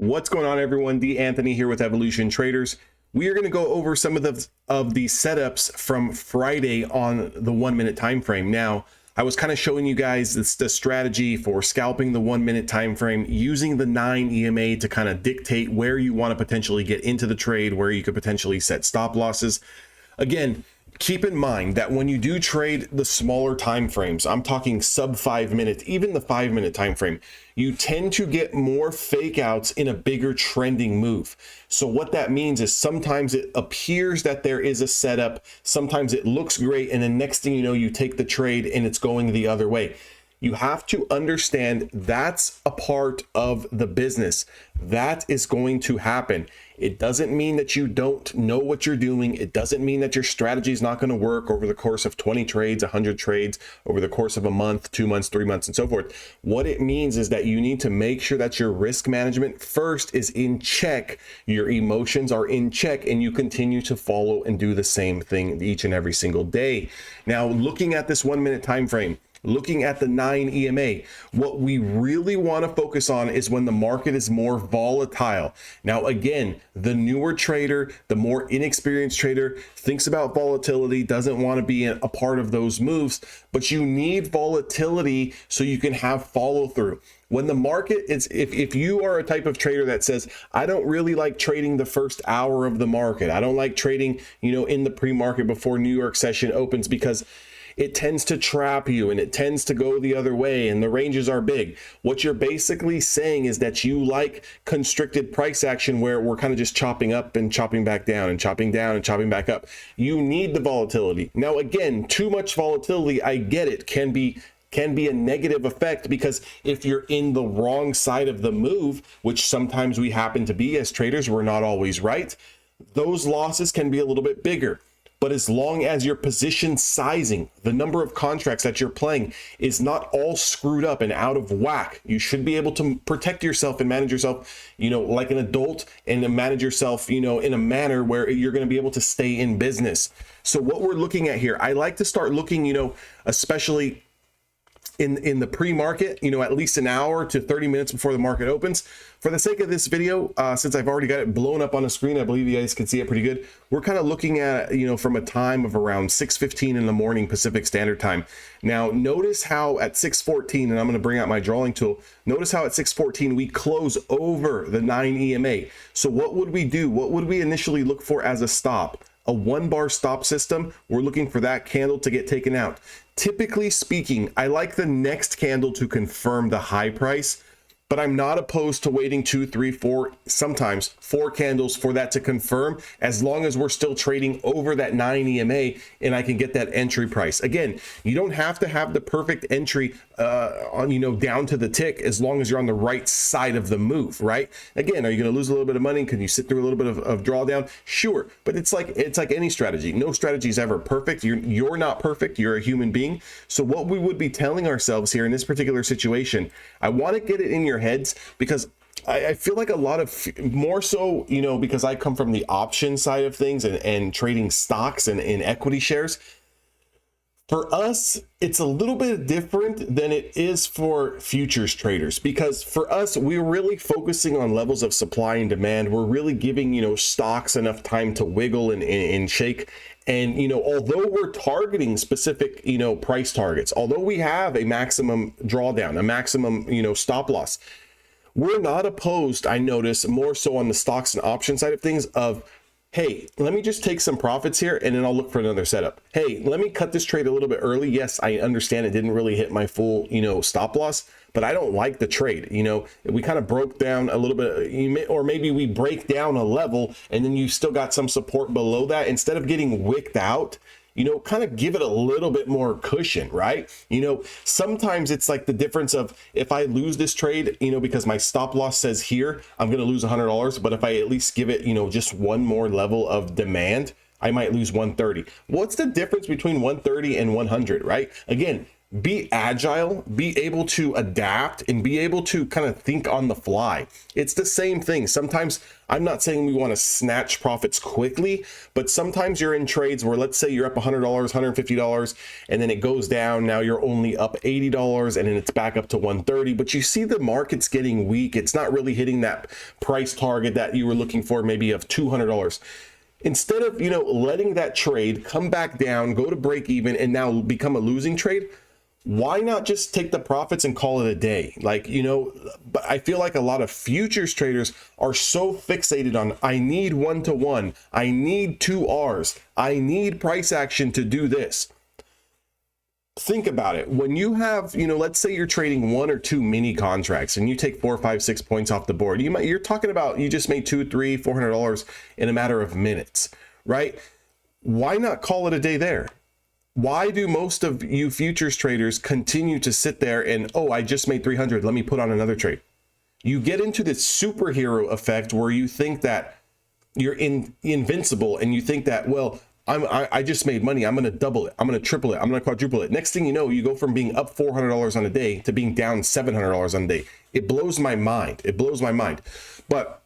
What's going on, everyone? D. Anthony here with Evolution Traders. We are going to go over some of the setups from Friday on the 1 minute time frame. Now, I was kind of showing you guys the strategy for scalping the 1 minute time frame, using the 9 EMA to kind of dictate where you want to potentially get into the trade, where you could potentially set stop losses. Again, keep in mind that when you do trade the smaller time frames, I'm talking sub 5 minutes, even the 5 minute time frame, you tend to get more fake outs in a bigger trending move. So what that means is sometimes it appears that there is a setup, sometimes it looks great, and then next thing you know, you take the trade and it's going the other way. You have to understand that's a part of the business. That is going to happen. It doesn't mean that you don't know what you're doing. It doesn't mean that your strategy is not going to work over the course of 20 trades, 100 trades, over the course of a month, 2 months, 3 months, and so forth. What it means is that you need to make sure that your risk management first is in check, your emotions are in check, and you continue to follow and do the same thing each and every single day. Now, looking at this 1 minute time frame, looking at the 9 EMA, what we really want to focus on is when the market is more volatile. Now, again, the newer trader, the more inexperienced trader thinks about volatility, doesn't want to be a part of those moves, but you need volatility so you can have follow through. When the market is, if you are a type of trader that says, I don't really like trading the first hour of the market, I don't like trading, in the pre-market before New York session opens because it tends to trap you and it tends to go the other way and the ranges are big. What you're basically saying is that you like constricted price action where we're kind of just chopping up and chopping back down and chopping down and chopping back up. You need the volatility. Now, again, too much volatility, I get it, can be a negative effect, because if you're in the wrong side of the move, which sometimes we happen to be as traders, we're not always right, those losses can be a little bit bigger. But as long as your position sizing, the number of contracts that you're playing is not all screwed up and out of whack, you should be able to protect yourself and manage yourself, like an adult, and to manage yourself, in a manner where you're going to be able to stay in business. So what we're looking at here, I like to start looking, especially in the pre-market, at least an hour to 30 minutes before the market opens. For the sake of this video, since I've already got it blown up on the screen, I believe you guys can see it pretty good. We're kind of looking at, from a time of around 6:15 in the morning Pacific Standard Time. Now, notice how at 6:14, and I'm going to bring out my drawing tool, notice how at 6:14 we close over the 9 EMA. So what would we do? What would we initially look for as a stop? A 1-bar stop system. We're looking for that candle to get taken out. Typically speaking, I like the next candle to confirm the high price, but I'm not opposed to waiting 2, 3, 4, sometimes 4 candles for that to confirm, as long as we're still trading over that 9 EMA and I can get that entry price. Again, you don't have to have the perfect entry down to the tick, as long as you're on the right side of the move, right? Again, are you going to lose a little bit of money? Can you sit through a little bit of drawdown? Sure, but it's like any strategy. No strategy is ever perfect. You're not perfect. You're a human being. So what we would be telling ourselves here in this particular situation, I want to get it in your heads, because I feel like a lot of, more so, because I come from the option side of things and trading stocks and equity shares. For us, it's a little bit different than it is for futures traders, because for us, we're really focusing on levels of supply and demand. We're really giving, stocks enough time to wiggle and shake. And, although we're targeting specific, price targets, although we have a maximum drawdown, a maximum, stop loss, we're not opposed, I notice, more so on the stocks and option side of things, of, hey, let me just take some profits here and then I'll look for another setup. Hey, let me cut this trade a little bit early. Yes, I understand it didn't really hit my full, stop loss, but I don't like the trade. We kind of broke down a little bit, or maybe we break down a level and then you still got some support below that. Instead of getting wicked out, kind of give it a little bit more cushion, right? Sometimes it's like the difference of, if I lose this trade, because my stop loss says here, I'm going to lose $100. But if I at least give it, just one more level of demand, I might lose 130. What's the difference between 130 and 100, right? Again, be agile, be able to adapt, and be able to kind of think on the fly. It's the same thing. Sometimes, I'm not saying we want to snatch profits quickly, but sometimes you're in trades where, let's say you're up $100, $150, and then it goes down. Now you're only up $80, and then it's back up to $130. But you see the market's getting weak. It's not really hitting that price target that you were looking for, maybe of $200. Instead of, letting that trade come back down, go to break even, and now become a losing trade, why not just take the profits and call it a day? But I feel like a lot of futures traders are so fixated on, I need 1-to-1, I need 2Rs, I need price action to do this. Think about it. When you have, let's say you're trading 1 or 2 mini contracts and you take 4, 5, 6 points off the board, you're talking about, you just made $200, $300, $400 in a matter of minutes, right? Why not call it a day there? Why do most of you futures traders continue to sit there and, oh, I just made 300, let me put on another trade? You get into this superhero effect where you think that you're invincible, and you think that, well, I just made money, I'm going to double it, I'm going to triple it, I'm going to quadruple it. Next thing you know, you go from being up $400 on a day to being down $700 on a day. It blows my mind. It blows my mind. But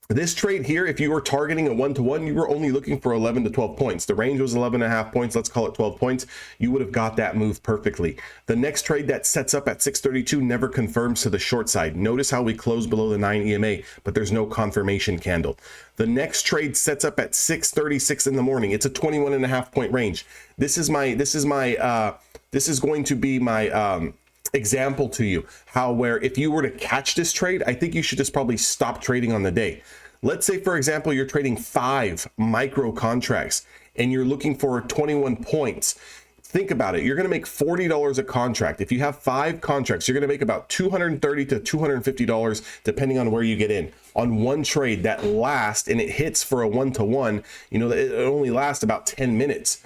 this trade here, if you were targeting a 1-to-1, you were only looking for 11 to 12 points. The range was 11.5 points. Let's call it 12 points. You would have got that move perfectly. The next trade that sets up at 632 never confirms to the short side. Notice how we close below the 9 EMA, but there's no confirmation candle. The next trade sets up at 636 in the morning. It's a 21.5 point range. This is going to be my example to you, how where if you were to catch this trade, I think you should just probably stop trading on the day. Let's say, for example, you're trading 5 micro contracts and you're looking for 21 points. Think about it. You're going to make $40 a contract. If you have 5 contracts, you're going to make about $230 to $250, depending on where you get in on one trade that lasts, and it hits for a 1-to-1. It only lasts about 10 minutes.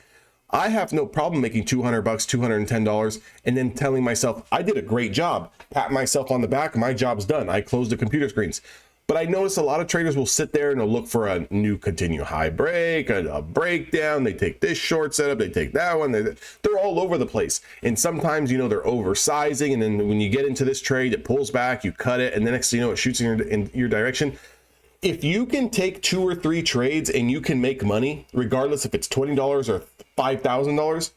I have no problem making $200, $210, and then telling myself, I did a great job. Pat myself on the back, my job's done. I closed the computer screens. But I notice a lot of traders will sit there and they'll look for a new continue high break, a breakdown. They take this short setup, they take that one. They're all over the place. And sometimes, they're oversizing. And then when you get into this trade, it pulls back, you cut it, and the next thing you know, it shoots in your direction. If you can take 2 or 3 trades and you can make money, regardless if it's $20 or $5,000,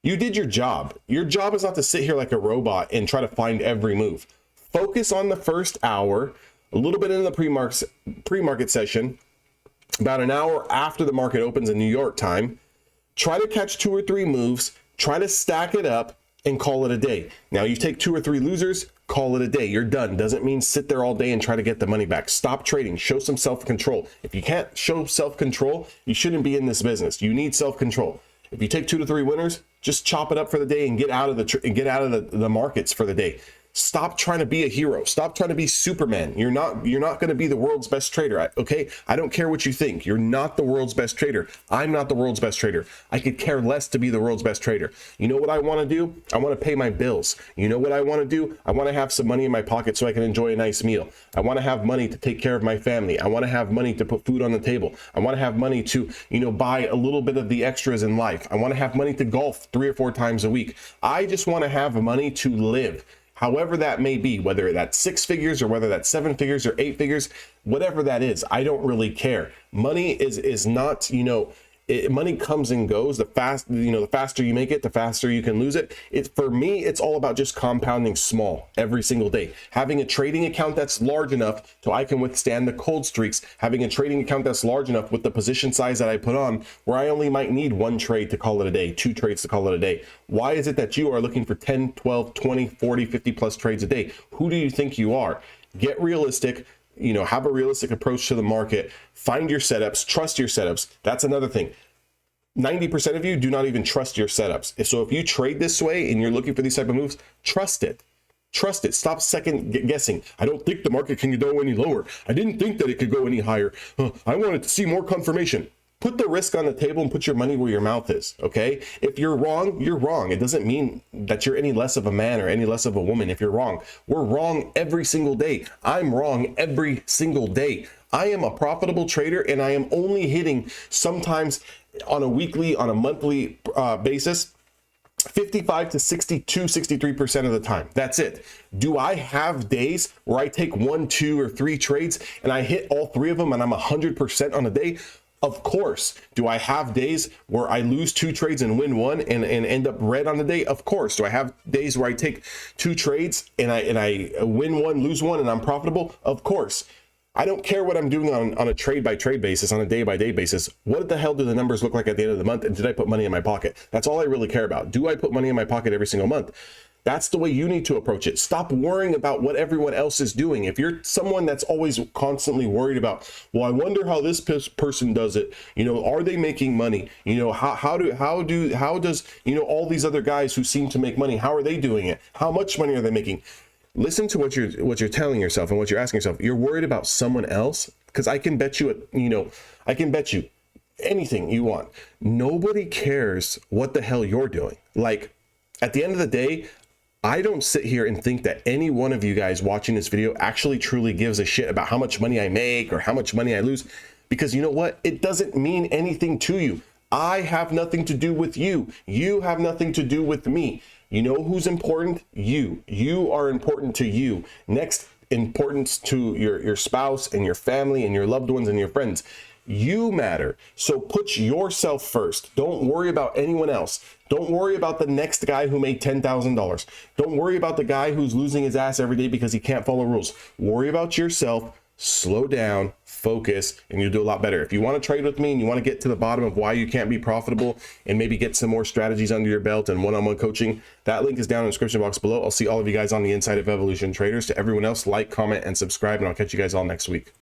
you did your job. Your job is not to sit here like a robot and try to find every move. Focus on the first hour, a little bit in the pre-market session, about an hour after the market opens in New York time. Try to catch 2 or 3 moves, try to stack it up, and call it a day. Now, you take 2 or 3 losers, call it a day. You're done. Doesn't mean sit there all day and try to get the money back. Stop trading. Show some self-control. If you can't show self-control, you shouldn't be in this business. You need self-control. If you take 2 to 3 winners, just chop it up for the day and get out of the markets for the day. Stop trying to be a hero. Stop trying to be Superman. You're not going to be the world's best trader. Okay? I don't care what you think. You're not the world's best trader. I'm not the world's best trader. I could care less to be the world's best trader. You know what I want to do? I want to pay my bills. You know what I want to do? I want to have some money in my pocket so I can enjoy a nice meal. I want to have money to take care of my family. I want to have money to put food on the table. I want to have money to, buy a little bit of the extras in life. I want to have money to golf 3 or 4 times a week. I just want to have money to live. However that may be, whether that's 6 figures or whether that's 7 figures or 8 figures, whatever that is, I don't really care. Money is not, money comes and goes. The faster you make it, the faster you can lose it. For me, it's all about just compounding small every single day. Having a trading account that's large enough so I can withstand the cold streaks. Having a trading account that's large enough with the position size that I put on, where I only might need 1 trade to call it a day, 2 trades to call it a day. Why is it that you are looking for 10, 12, 20, 40, 50 plus trades a day? Who do you think you are? Get realistic. Have a realistic approach to the market, find your setups, trust your setups. That's another thing. 90% of you do not even trust your setups. So if you trade this way and you're looking for these type of moves, trust it. Trust it. Stop second guessing. I don't think the market can go any lower. I didn't think that it could go any higher. I wanted to see more confirmation. Put the risk on the table and put your money where your mouth is, okay? If you're wrong, you're wrong. It doesn't mean that you're any less of a man or any less of a woman if you're wrong. We're wrong every single day. I'm wrong every single day. I am a profitable trader, and I am only hitting sometimes on a weekly, on a monthly basis, 55 to 62, 63% of the time. That's it. Do I have days where I take 1, 2, or 3 trades and I hit all 3 of them and I'm 100% on a day? Of course. Do I have days where I lose 2 trades and win 1 and end up red on the day? Of course. Do I have days where I take 2 trades and I win 1, lose 1, and I'm profitable? Of course. I don't care what I'm doing on a trade by trade basis, on a day by day basis. What the hell do the numbers look like at the end of the month? And did I put money in my pocket? That's all I really care about. Do I put money in my pocket every single month? That's the way you need to approach it. Stop worrying about what everyone else is doing. If you're someone that's always constantly worried about, well, I wonder how this person does it. You know, are they making money? You know, how does, you know, all these other guys who seem to make money, how are they doing it? How much money are they making? Listen to what you're telling yourself and what you're asking yourself. You're worried about someone else, because I can bet you, I can bet you anything you want. Nobody cares what the hell you're doing. Like, at the end of the day, I don't sit here and think that any one of you guys watching this video actually truly gives a shit about how much money I make or how much money I lose, because you know what? It doesn't mean anything to you. I have nothing to do with you. You have nothing to do with me. You know who's important? You. You are important to you. Next importance to your spouse and your family and your loved ones and your friends. You matter. So put yourself first. Don't worry about anyone else. Don't worry about the next guy who made $10,000. Don't worry about the guy who's losing his ass every day because he can't follow rules. Worry about yourself. Slow down, focus, and you'll do a lot better. If you want to trade with me and you want to get to the bottom of why you can't be profitable and maybe get some more strategies under your belt and one-on-one coaching, that link is down in the description box below. I'll see all of you guys on the inside of Evolution Traders. To everyone else, like, comment, and subscribe, and I'll catch you guys all next week.